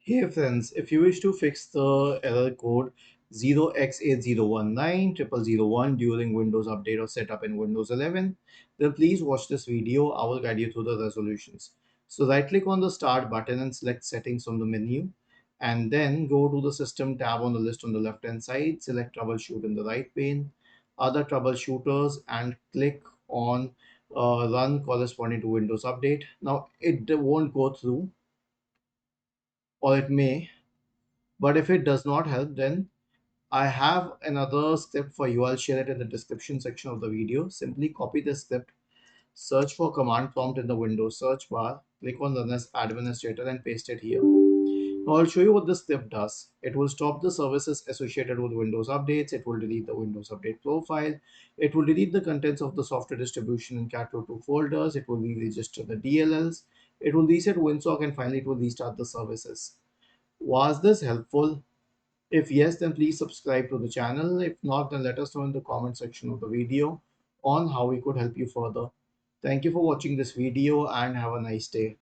Hey friends, if you wish to fix the error code 0x80190001 during Windows update or setup in Windows 11, then please watch this video. I will guide you through the resolutions. So right click on the start button and select settings from the menu, and then go to the system tab on the list on the left hand side, select troubleshoot in the right pane, other troubleshooters, and click on run corresponding to Windows update. Now it won't go through, or it may. But if it does not help, then I have another script for you. I'll share it in the description section of the video. Simply copy the script, search for command prompt in the Windows search bar, click on Run as Administrator and paste it here. Now I'll show you what this script does. It will stop the services associated with Windows updates. It will delete the Windows Update profile. It will delete the contents of the software distribution and cat2 folders. It will re-register the DLLs. It will reset WinSock, and finally it will restart the services. Was this helpful? If yes, then please subscribe to the channel. If not, then let us know in the comment section of the video on how we could help you further. Thank you for watching this video and have a nice day.